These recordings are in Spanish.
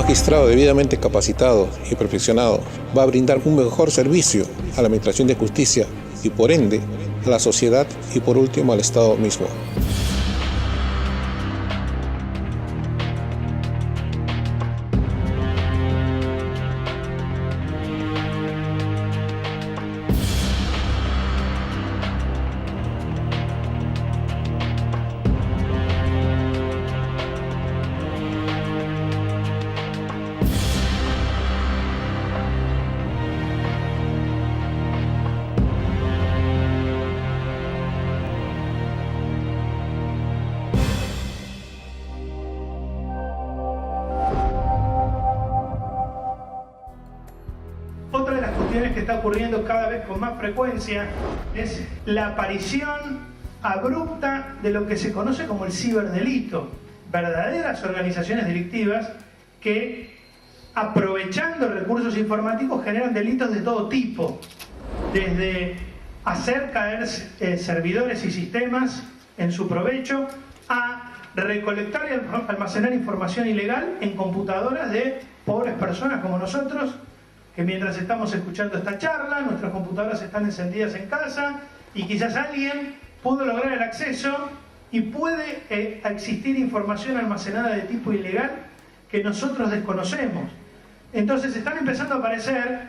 magistrado debidamente capacitado y perfeccionado va a brindar un mejor servicio a la Administración de Justicia y por ende a la sociedad y por último al Estado mismo. Otra de las cuestiones que está ocurriendo cada vez con más frecuencia es la aparición abrupta de lo que se conoce como el ciberdelito. Verdaderas organizaciones delictivas que, aprovechando recursos informáticos, generan delitos de todo tipo. Desde hacer caer servidores y sistemas en su provecho, a recolectar y almacenar información ilegal en computadoras de pobres personas como nosotros, que mientras estamos escuchando esta charla, nuestras computadoras están encendidas en casa y quizás alguien pudo lograr el acceso y puede existir información almacenada de tipo ilegal que nosotros desconocemos. Entonces están empezando a aparecer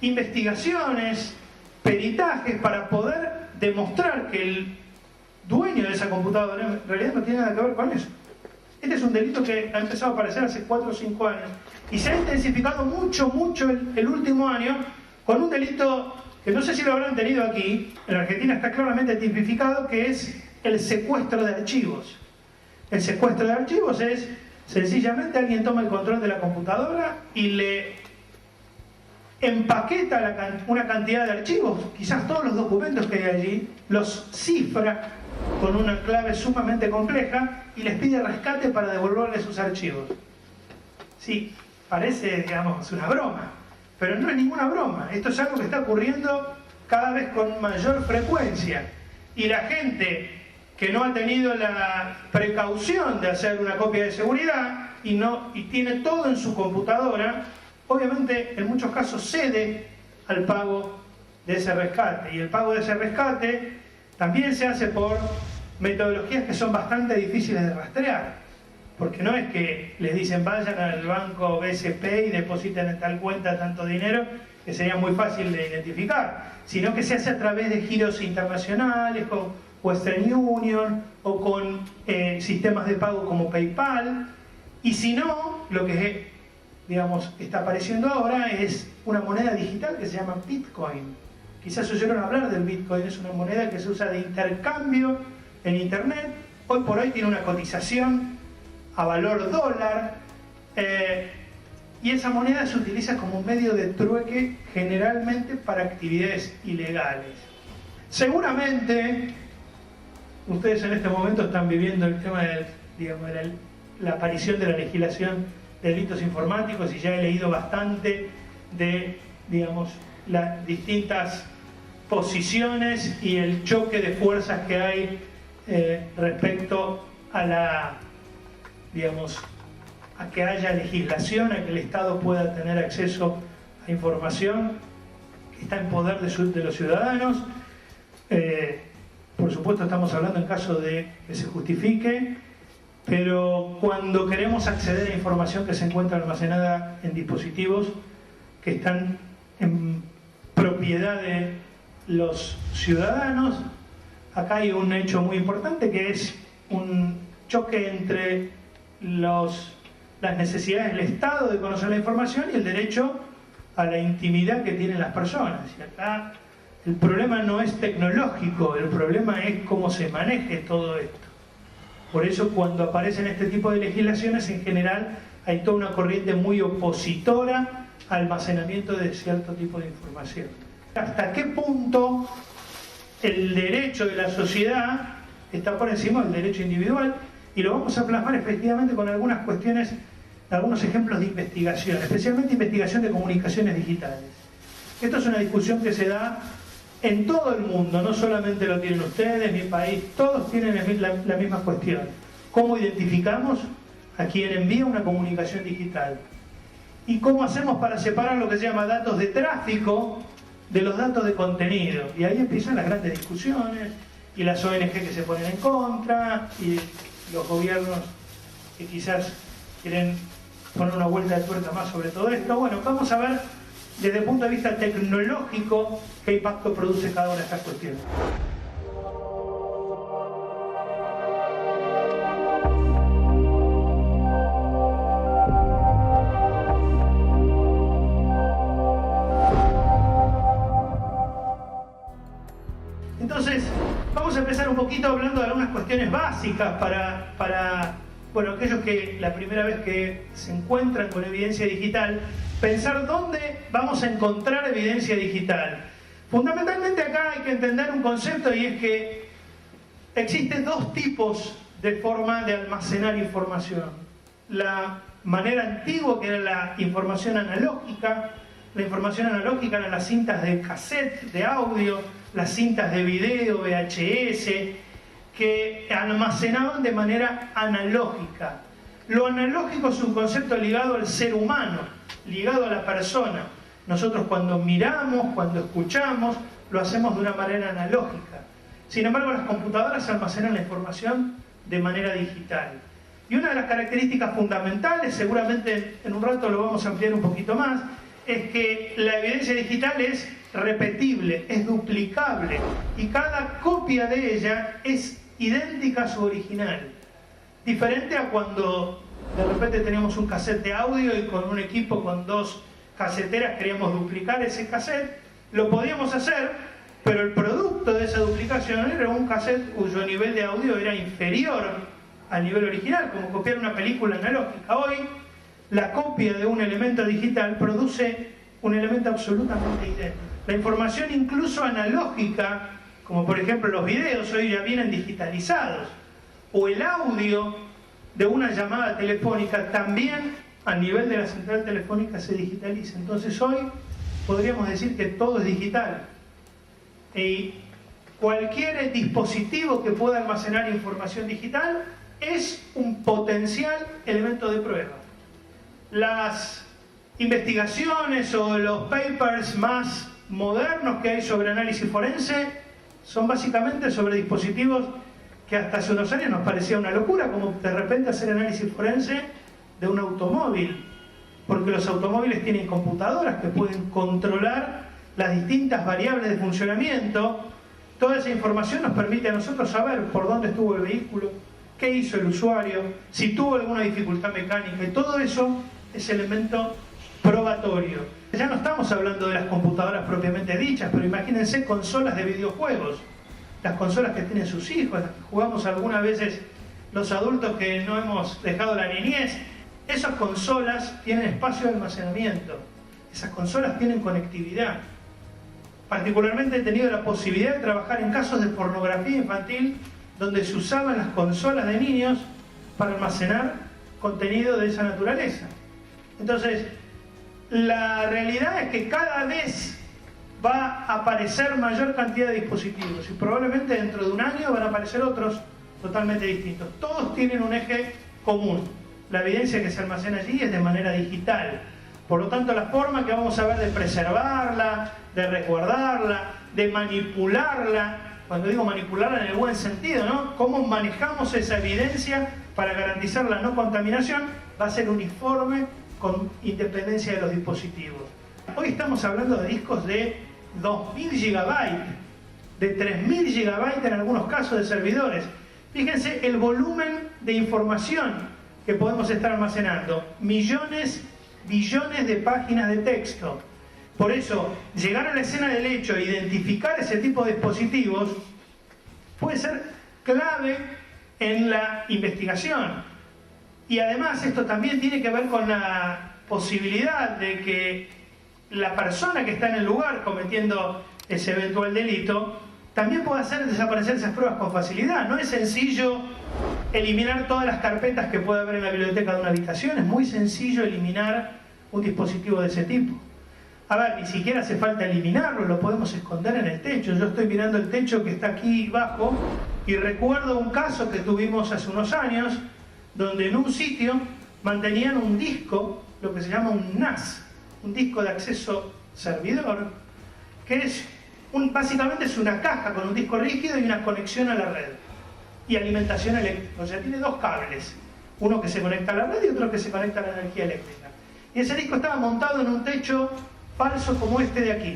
investigaciones, peritajes para poder demostrar que el dueño de esa computadora en realidad no tiene nada que ver con eso. Este es un delito que ha empezado a aparecer hace 4 o 5 años y se ha intensificado mucho el último año con un delito que no sé si lo habrán tenido aquí, en Argentina está claramente tipificado, que es el secuestro de archivos. El secuestro de archivos es sencillamente alguien toma el control de la computadora y le empaqueta una cantidad de archivos, quizás todos los documentos que hay allí, los cifra con una clave sumamente compleja y les pide rescate para devolverle sus archivos. Sí, parece, digamos, una broma, pero no es ninguna broma. Esto es algo que está ocurriendo cada vez con mayor frecuencia. Y la gente que no ha tenido la precaución de hacer una copia de seguridad y tiene todo en su computadora, obviamente en muchos casos cede al pago de ese rescate. Y el pago de ese rescate también se hace por metodologías que son bastante difíciles de rastrear, porque no es que les dicen vayan al banco BCP y depositen en tal cuenta tanto dinero, que sería muy fácil de identificar, sino que se hace a través de giros internacionales, con Western Union o con sistemas de pago como PayPal, y si no, lo que digamos está apareciendo ahora es una moneda digital que se llama Bitcoin. Quizás oyeron hablar del Bitcoin, es una moneda que se usa de intercambio en Internet. Hoy por hoy tiene una cotización a valor dólar y esa moneda se utiliza como un medio de trueque generalmente para actividades ilegales. Seguramente ustedes en este momento están viviendo el tema de la aparición de la legislación de delitos informáticos y ya he leído bastante de, digamos, las distintas posiciones y el choque de fuerzas que hay respecto a a que haya legislación, a que el Estado pueda tener acceso a información que está en poder de los ciudadanos. Por supuesto estamos hablando en caso de que se justifique, pero cuando queremos acceder a información que se encuentra almacenada en dispositivos que están en propiedad de los ciudadanos, acá hay un hecho muy importante que es un choque entre las necesidades del Estado de conocer la información y el derecho a la intimidad que tienen las personas. Y acá el problema no es tecnológico, el problema es cómo se maneje todo esto. Por eso cuando aparecen este tipo de legislaciones, en general hay toda una corriente muy opositora al almacenamiento de cierto tipo de información. ¿Hasta qué punto el derecho de la sociedad está por encima del derecho individual? Y lo vamos a plasmar efectivamente con algunas cuestiones, algunos ejemplos de investigación, especialmente investigación de comunicaciones digitales. Esto es una discusión que se da en todo el mundo, no solamente lo tienen ustedes, mi país, todos tienen la misma cuestión. ¿Cómo identificamos a quien envía una comunicación digital. ¿Y cómo hacemos para separar lo que se llama datos de tráfico de los datos de contenido? Y ahí empiezan las grandes discusiones, y las ONG que se ponen en contra, y los gobiernos que quizás quieren poner una vuelta de tuerca más sobre todo esto. Bueno, vamos a ver desde el punto de vista tecnológico qué impacto produce cada una de estas cuestiones. Entonces, vamos a empezar un poquito hablando de algunas cuestiones básicas para bueno, aquellos que la primera vez que se encuentran con evidencia digital, pensar dónde vamos a encontrar evidencia digital. Fundamentalmente acá hay que entender un concepto, y es que existen dos tipos de forma de almacenar información. La manera antigua, que era la información analógica. La información analógica eran las cintas de cassette, de audio, las cintas de video, VHS, que almacenaban de manera analógica. Lo analógico es un concepto ligado al ser humano, ligado a la persona. Nosotros cuando miramos, cuando escuchamos, lo hacemos de una manera analógica. Sin embargo, las computadoras almacenan la información de manera digital. Y una de las características fundamentales, seguramente en un rato lo vamos a ampliar un poquito más, es que la evidencia digital es repetible, es duplicable, y cada copia de ella es idéntica a su original. Diferente a cuando de repente teníamos un cassette de audio y con un equipo con dos caseteras queríamos duplicar ese cassette. Lo podíamos hacer, pero el producto de esa duplicación era un cassette cuyo nivel de audio era inferior al nivel original, como copiar una película analógica. Hoy, la copia de un elemento digital produce un elemento absolutamente idéntico. La información incluso analógica, como por ejemplo los videos, hoy ya vienen digitalizados, o el audio de una llamada telefónica también a nivel de la central telefónica se digitaliza. Entonces hoy podríamos decir que todo es digital, y cualquier dispositivo que pueda almacenar información digital es un potencial elemento de prueba. Las investigaciones o los papers más modernos que hay sobre análisis forense son básicamente sobre dispositivos que hasta hace unos años nos parecía una locura, como de repente hacer análisis forense de un automóvil, porque los automóviles tienen computadoras que pueden controlar las distintas variables de funcionamiento. Toda esa información nos permite a nosotros saber por dónde estuvo el vehículo, qué hizo el usuario, si tuvo alguna dificultad mecánica, y todo eso es elemento probatorio. Ya no estamos hablando de las computadoras propiamente dichas, pero imagínense consolas de videojuegos, las consolas que tienen sus hijos, las que jugamos algunas veces los adultos que no hemos dejado la niñez. Esas consolas tienen espacio de almacenamiento, esas consolas tienen conectividad. Particularmente he tenido la posibilidad de trabajar en casos de pornografía infantil donde se usaban las consolas de niños para almacenar contenido de esa naturaleza. Entonces, la realidad es que cada vez va a aparecer mayor cantidad de dispositivos, y probablemente dentro de un año van a aparecer otros totalmente distintos. Todos tienen un eje común: la evidencia que se almacena allí es de manera digital. Por lo tanto, la forma que vamos a ver de preservarla, de resguardarla, de manipularla, cuando digo manipularla en el buen sentido, ¿no? Cómo manejamos esa evidencia para garantizar la no contaminación, va a ser uniforme con independencia de los dispositivos. Hoy estamos hablando de discos de 2000 GB, de 3000 GB en algunos casos de servidores. Fíjense el volumen de información que podemos estar almacenando: millones, billones de páginas de texto. Por eso, llegar a la escena del hecho e identificar ese tipo de dispositivos puede ser clave en la investigación. Y además esto también tiene que ver con la posibilidad de que la persona que está en el lugar cometiendo ese eventual delito también pueda hacer desaparecer esas pruebas con facilidad. No es sencillo eliminar todas las carpetas que puede haber en la biblioteca de una habitación, es muy sencillo eliminar un dispositivo de ese tipo. A ver, ni siquiera hace falta eliminarlo, lo podemos esconder en el techo. Yo estoy mirando el techo que está aquí abajo y recuerdo un caso que tuvimos hace unos años donde en un sitio mantenían un disco, lo que se llama un NAS, un disco de acceso servidor, que es básicamente es una caja con un disco rígido y una conexión a la red y alimentación eléctrica. O sea, tiene dos cables, uno que se conecta a la red y otro que se conecta a la energía eléctrica. Y ese disco estaba montado en un techo falso como este de aquí.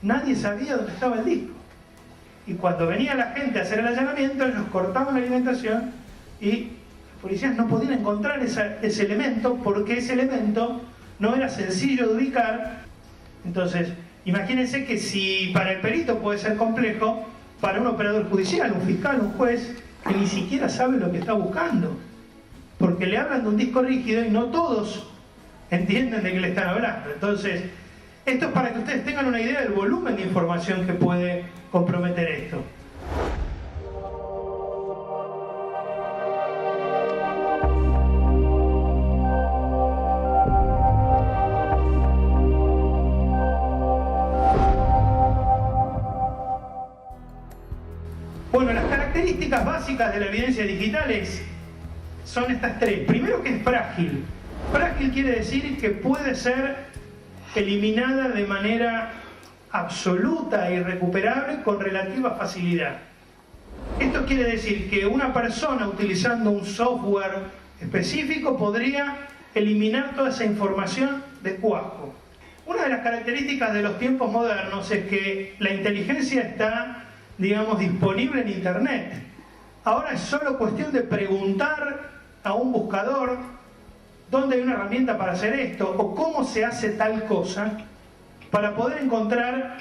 Nadie sabía dónde estaba el disco. Y cuando venía la gente a hacer el allanamiento, ellos cortaban la alimentación y los policías no podían encontrar ese elemento, porque ese elemento no era sencillo de ubicar. Entonces, imagínense que si para el perito puede ser complejo, para un operador judicial, un fiscal, un juez, que ni siquiera sabe lo que está buscando. Porque le hablan de un disco rígido y no todos entienden de qué le están hablando. Entonces, esto es para que ustedes tengan una idea del volumen de información que puede comprometer esto. Bueno, las características básicas de la evidencia digital son estas tres. Primero, que es frágil. Frágil quiere decir que puede ser eliminada de manera absoluta e irrecuperable con relativa facilidad. Esto quiere decir que una persona utilizando un software específico podría eliminar toda esa información de cuajo. Una de las características de los tiempos modernos es que la inteligencia está, digamos, disponible en Internet. Ahora es solo cuestión de preguntar a un buscador dónde hay una herramienta para hacer esto o cómo se hace tal cosa, para poder encontrar,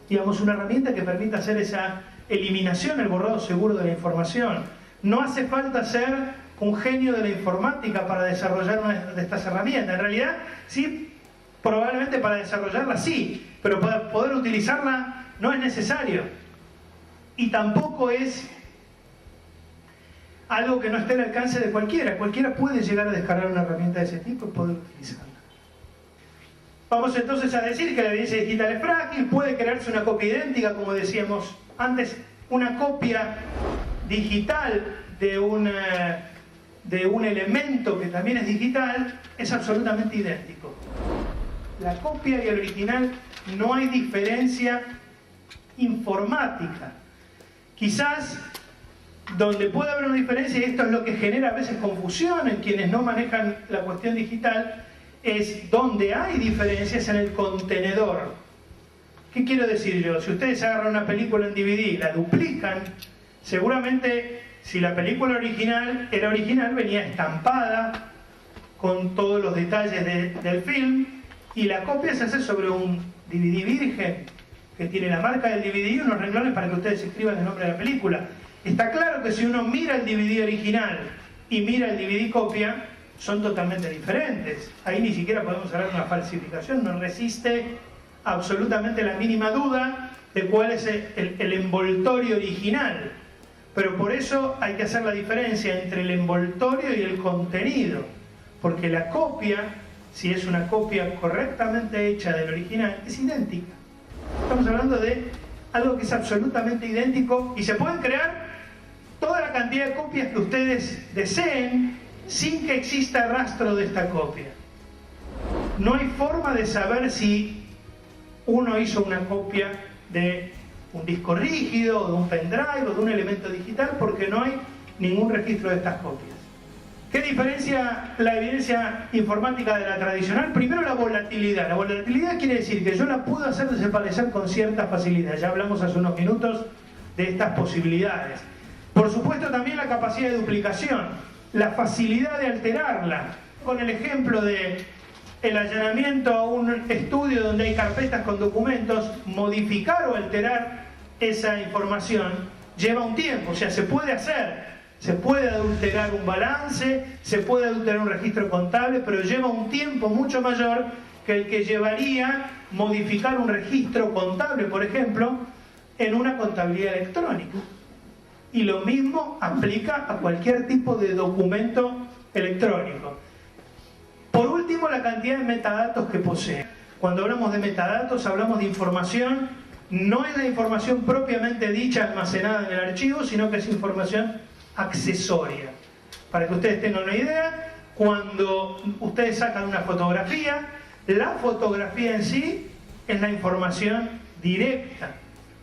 digamos, una herramienta que permita hacer esa eliminación, el borrado seguro de la información. No hace falta ser un genio de la informática para desarrollar una de estas herramientas. En realidad, sí, probablemente para desarrollarla sí, pero para poder utilizarla no es necesario. Y tampoco es algo que no esté al alcance de cualquiera. Cualquiera puede llegar a descargar una herramienta de ese tipo y poder utilizarla. Vamos entonces a decir que la evidencia digital es frágil, puede crearse una copia idéntica, como decíamos antes, una copia digital de un elemento que también es digital, es absolutamente idéntico. La copia y el original no hay diferencia informática. Quizás donde puede haber una diferencia, y esto es lo que genera a veces confusión en quienes no manejan la cuestión digital, es donde hay diferencias en el contenedor. ¿Qué quiero decir yo? Si ustedes agarran una película en DVD y la duplican, seguramente si la película original era original, venía estampada con todos los detalles del film, y la copia se hace sobre un DVD virgen que tiene la marca del DVD y unos renglones para que ustedes escriban el nombre de la película. Está claro que si uno mira el DVD original y mira el DVD copia, son totalmente diferentes. Ahí ni siquiera podemos hablar de una falsificación, no resiste absolutamente la mínima duda de cuál es el envoltorio original. Pero por eso hay que hacer la diferencia entre el envoltorio y el contenido, porque la copia, si es una copia correctamente hecha del original, es idéntica. Estamos hablando de algo que es absolutamente idéntico y se pueden crear toda la cantidad de copias que ustedes deseen sin que exista rastro de esta copia. No hay forma de saber si uno hizo una copia de un disco rígido, o de un pendrive, o de un elemento digital, porque no hay ningún registro de estas copias. ¿Qué diferencia la evidencia informática de la tradicional? Primero, la volatilidad. La volatilidad quiere decir que yo la puedo hacer desaparecer con cierta facilidad. Ya hablamos hace unos minutos de estas posibilidades. Por supuesto, también la capacidad de duplicación, la facilidad de alterarla. Con el ejemplo de el allanamiento a un estudio donde hay carpetas con documentos, modificar o alterar esa información lleva un tiempo, o sea, se puede hacer. Se puede adulterar un balance, se puede adulterar un registro contable, pero lleva un tiempo mucho mayor que el que llevaría modificar un registro contable, por ejemplo, en una contabilidad electrónica. Y lo mismo aplica a cualquier tipo de documento electrónico. Por último, la cantidad de metadatos que posee. Cuando hablamos de metadatos, hablamos de información, no es la información propiamente dicha almacenada en el archivo, sino que es información accesoria. Para que ustedes tengan una idea, cuando ustedes sacan una fotografía, la fotografía en sí es la información directa.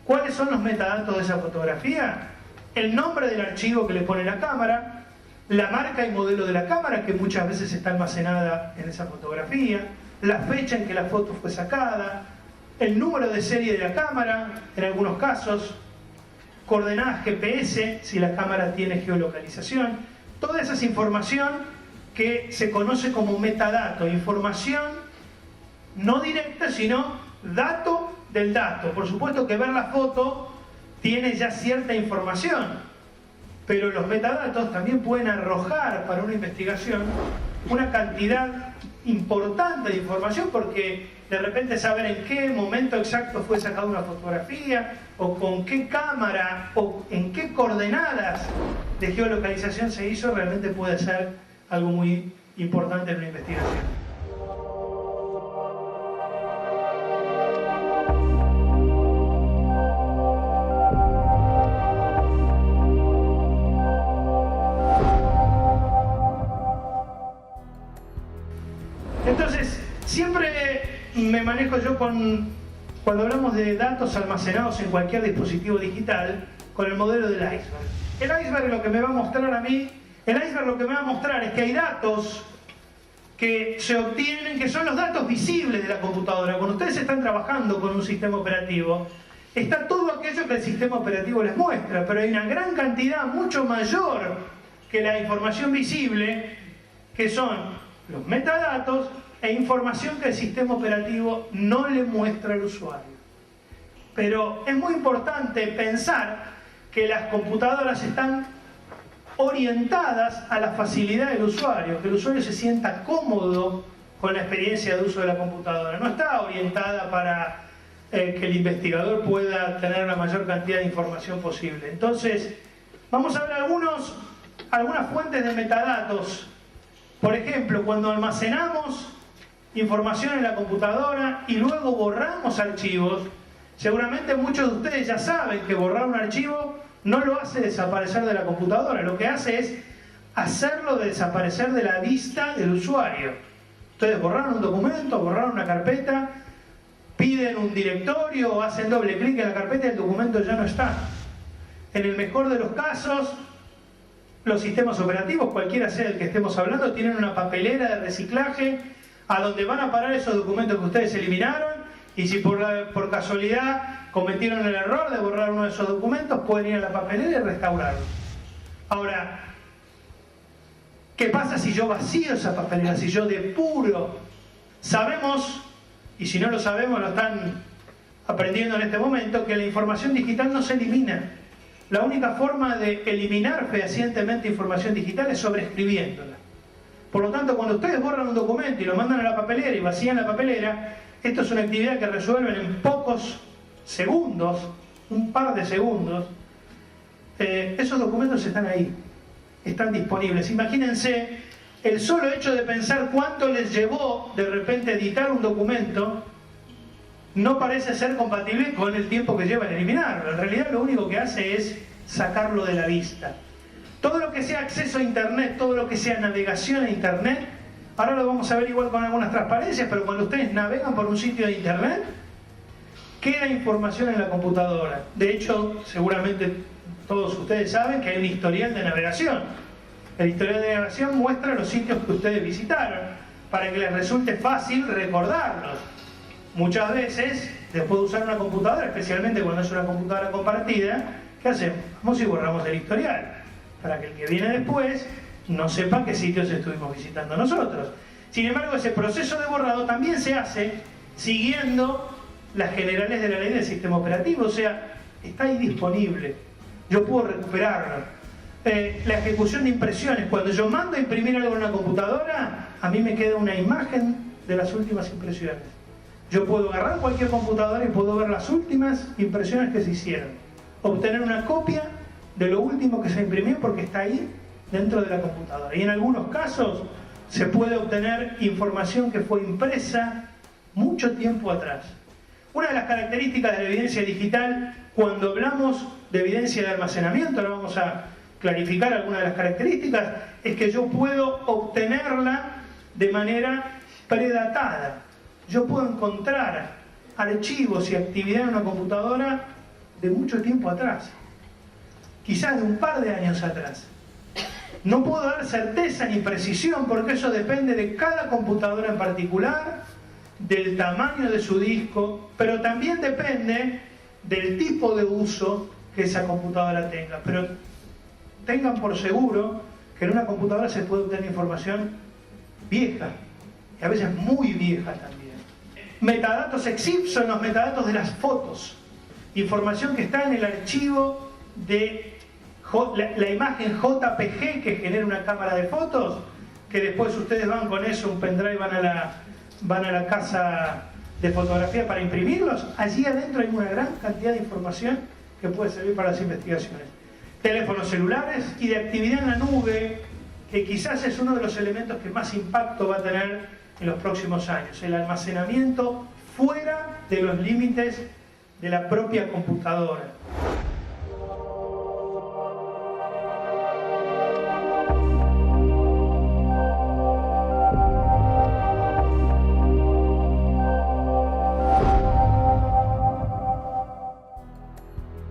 ¿Cuáles son los metadatos de esa fotografía? El nombre del archivo que le pone la cámara, la marca y modelo de la cámara, que muchas veces está almacenada en esa fotografía, la fecha en que la foto fue sacada, el número de serie de la cámara, en algunos casos, coordenadas GPS, si la cámara tiene geolocalización. Toda esa es información que se conoce como metadato, información no directa, sino dato del dato. Por supuesto que ver la foto tiene ya cierta información, pero los metadatos también pueden arrojar para una investigación una cantidad importante de información, porque de repente saber en qué momento exacto fue sacada una fotografía, o con qué cámara, o en qué coordenadas de geolocalización se hizo, realmente puede ser algo muy importante en una investigación. Entonces, siempre me manejo yo cuando hablamos de datos almacenados en cualquier dispositivo digital, con el modelo del iceberg. El iceberg lo que me va a mostrar a mí, es que hay datos que se obtienen, que son los datos visibles de la computadora. Cuando ustedes están trabajando con un sistema operativo, está todo aquello que el sistema operativo les muestra, pero hay una gran cantidad, mucho mayor que la información visible, que son los metadatos e información que el sistema operativo no le muestra al usuario. Pero es muy importante pensar que las computadoras están orientadas a la facilidad del usuario, que el usuario se sienta cómodo con la experiencia de uso de la computadora. No está orientada para que el investigador pueda tener la mayor cantidad de información posible. Entonces, vamos a ver algunas fuentes de metadatos. Por ejemplo, cuando almacenamos información en la computadora y luego borramos archivos, seguramente muchos de ustedes ya saben que borrar un archivo no lo hace desaparecer de la computadora, lo que hace es hacerlo desaparecer de la vista del usuario. Ustedes borraron un documento, borraron una carpeta, piden un directorio o hacen doble clic en la carpeta y el documento ya no está. En el mejor de los casos, los sistemas operativos, cualquiera sea el que estemos hablando, tienen una papelera de reciclaje a donde van a parar esos documentos que ustedes eliminaron, y si por casualidad cometieron el error de borrar uno de esos documentos, pueden ir a la papelera y restaurarlo. Ahora, ¿qué pasa si yo vacío esa papelera, si yo depuro? Sabemos, y si no lo sabemos lo están aprendiendo en este momento, que la información digital no se elimina. La única forma de eliminar fehacientemente información digital es sobreescribiéndola. Por lo tanto, cuando ustedes borran un documento y lo mandan a la papelera y vacían la papelera, esto es una actividad que resuelven en pocos segundos, un par de segundos. Esos documentos están ahí, están disponibles. Imagínense el solo hecho de pensar cuánto les llevó de repente editar un documento. No parece ser compatible con el tiempo que lleva en eliminarlo. En realidad lo único que hace es sacarlo de la vista. Todo lo que sea acceso a Internet, todo lo que sea navegación a Internet, ahora lo vamos a ver igual con algunas transparencias, pero cuando ustedes navegan por un sitio de Internet, queda información en la computadora. De hecho, seguramente todos ustedes saben que hay un historial de navegación. El historial de navegación muestra los sitios que ustedes visitaron, para que les resulte fácil recordarlos. Muchas veces, después de usar una computadora, especialmente cuando es una computadora compartida, ¿qué hacemos? Vamos y borramos el historial, para que el que viene después no sepa qué sitios estuvimos visitando nosotros. Sin embargo, ese proceso de borrado también se hace siguiendo las generales de la ley del sistema operativo, o sea, está ahí disponible, yo puedo recuperarlo. La ejecución de impresiones, cuando yo mando a imprimir algo en una computadora, a mí me queda una imagen de las últimas impresiones. Yo puedo agarrar cualquier computadora y puedo ver las últimas impresiones que se hicieron, obtener una copia de lo último que se imprimió porque está ahí dentro de la computadora. Y en algunos casos se puede obtener información que fue impresa mucho tiempo atrás. Una de las características de la evidencia digital, cuando hablamos de evidencia de almacenamiento, ahora vamos a clarificar algunas de las características, es que yo puedo obtenerla de manera predatada. Yo puedo encontrar archivos y actividad en una computadora de mucho tiempo atrás, quizás de un par de años atrás. No puedo dar certeza ni precisión porque eso depende de cada computadora en particular, del tamaño de su disco, pero también depende del tipo de uso que esa computadora tenga. Pero tengan por seguro que en una computadora se puede obtener información vieja, y a veces muy vieja también. Metadatos EXIF son los metadatos de las fotos, información que está en el archivo de la imagen JPG que genera una cámara de fotos, que después ustedes van con eso, un pendrive, van a la casa de fotografía para imprimirlos. Allí adentro hay una gran cantidad de información que puede servir para las investigaciones. Teléfonos celulares y de actividad en la nube, que quizás es uno de los elementos que más impacto va a tener en los próximos años. El almacenamiento fuera de los límites de la propia computadora.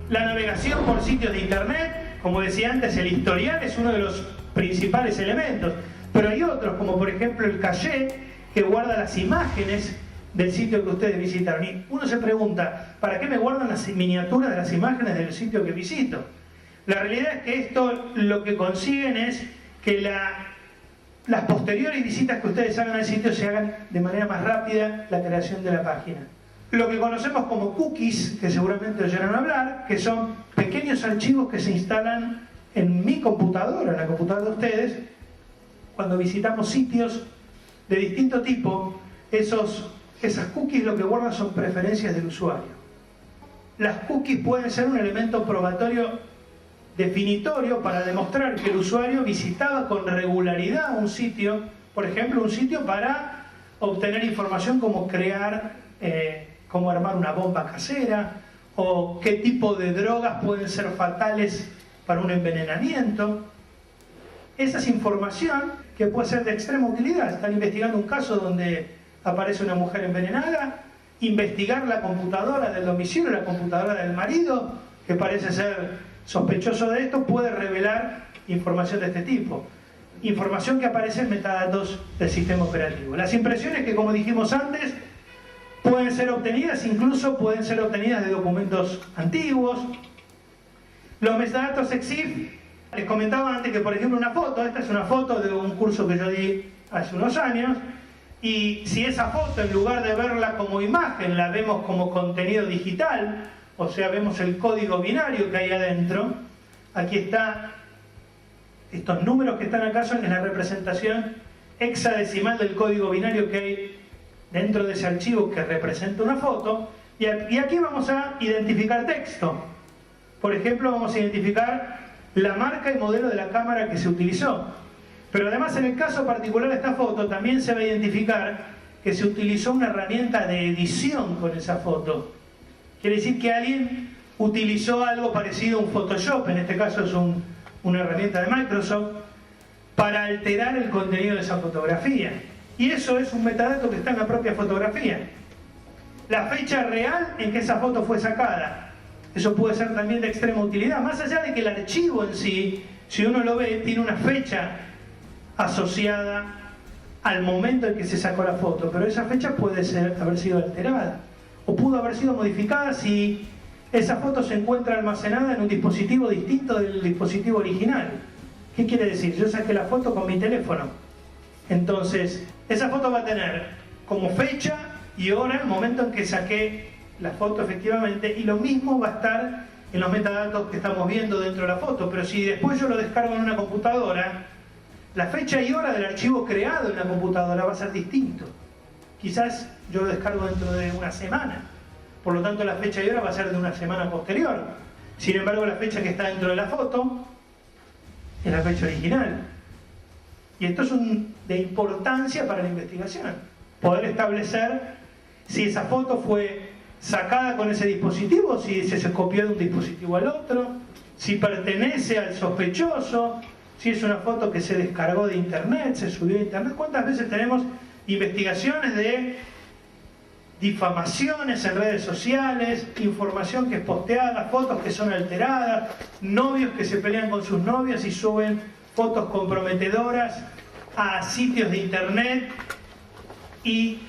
La navegación por sitios de internet, como decía antes, el historial es uno de los principales elementos, pero hay otros, como por ejemplo el caché, que guarda las imágenes del sitio que ustedes visitaron. Y uno se pregunta, ¿para qué me guardan las miniaturas de las imágenes del sitio que visito? La realidad es que esto lo que consiguen es que las posteriores visitas que ustedes hagan al sitio se hagan de manera más rápida la creación de la página. Lo que conocemos como cookies, que seguramente oyeron hablar, que son pequeños archivos que se instalan en mi computadora, en la computadora de ustedes, cuando visitamos sitios de distinto tipo. Esas cookies lo que guardan son preferencias del usuario. Las cookies pueden ser un elemento probatorio definitorio para demostrar que el usuario visitaba con regularidad un sitio, por ejemplo, un sitio para obtener información como cómo armar una bomba casera, o qué tipo de drogas pueden ser fatales para un envenenamiento. Esa es información que puede ser de extrema utilidad. Están investigando un caso donde aparece una mujer envenenada, investigar la computadora del domicilio, la computadora del marido, que parece ser sospechoso de esto, puede revelar información de este tipo. Información que aparece en metadatos del sistema operativo. Las impresiones que, como dijimos antes, pueden ser obtenidas, incluso pueden ser obtenidas de documentos antiguos. Los metadatos EXIF, les comentaba antes que, por ejemplo, esta es una foto de un curso que yo di hace unos años, y si esa foto, en lugar de verla como imagen, la vemos como contenido digital, o sea, vemos el código binario que hay adentro, aquí está, estos números que están acá son la representación hexadecimal del código binario que hay dentro de ese archivo que representa una foto, y aquí vamos a identificar texto. Por ejemplo, vamos a identificar la marca y modelo de la cámara que se utilizó. Pero además, en el caso particular de esta foto, también se va a identificar que se utilizó una herramienta de edición con esa foto. Quiere decir que alguien utilizó algo parecido a un Photoshop, en este caso es una herramienta de Microsoft, para alterar el contenido de esa fotografía. Y eso es un metadato que está en la propia fotografía. La fecha real en que esa foto fue sacada. Eso puede ser también de extrema utilidad. Más allá de que el archivo en sí, si uno lo ve, tiene una fecha asociada al momento en que se sacó la foto. Pero esa fecha puede haber sido alterada. O pudo haber sido modificada si esa foto se encuentra almacenada en un dispositivo distinto del dispositivo original. ¿Qué quiere decir? Yo saqué la foto con mi teléfono. Entonces, esa foto va a tener como fecha y hora el momento en que saqué la foto efectivamente, y lo mismo va a estar en los metadatos que estamos viendo dentro de la foto. Pero si después yo lo descargo en una computadora, la fecha y hora del archivo creado en la computadora va a ser distinto. Quizás yo lo descargo dentro de una semana, por lo tanto la fecha y hora va a ser de una semana posterior. Sin embargo, la fecha que está dentro de la foto es la fecha original. Y esto es de importancia para la investigación. Poder establecer si esa foto fue sacada con ese dispositivo, si se copió de un dispositivo al otro, si pertenece al sospechoso, si es una foto que se descargó de internet, se subió a internet. ¿Cuántas veces tenemos investigaciones de difamaciones en redes sociales, información que es posteada, fotos que son alteradas, novios que se pelean con sus novias y suben fotos comprometedoras a sitios de internet y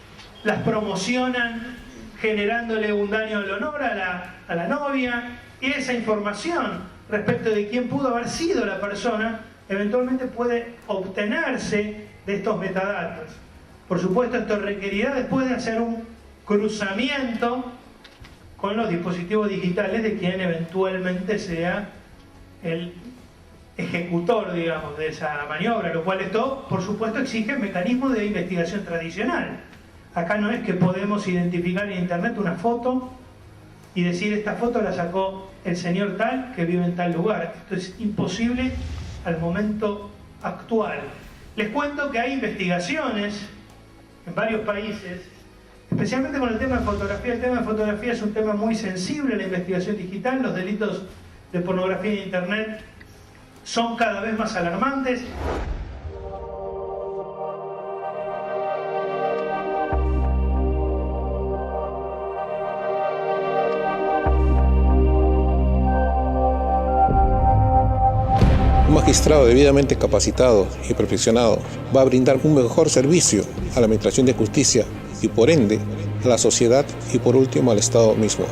las promocionan generándole un daño al honor a la novia? Y esa información respecto de quién pudo haber sido la persona eventualmente puede obtenerse de estos metadatos. Por supuesto, esto requerirá después de hacer un cruzamiento con los dispositivos digitales de quien eventualmente sea el ejecutor, digamos, de esa maniobra, lo cual esto, por supuesto, exige mecanismos de investigación tradicional. Acá no es que podemos identificar en internet una foto y decir esta foto la sacó el señor tal que vive en tal lugar. Esto es imposible al momento actual. Les cuento que hay investigaciones en varios países, especialmente con el tema de fotografía. El tema de fotografía es un tema muy sensible en la investigación digital. Los delitos de pornografía en internet son cada vez más alarmantes. Un magistrado debidamente capacitado y perfeccionado va a brindar un mejor servicio a la Administración de Justicia y por ende a la sociedad y por último al Estado mismo.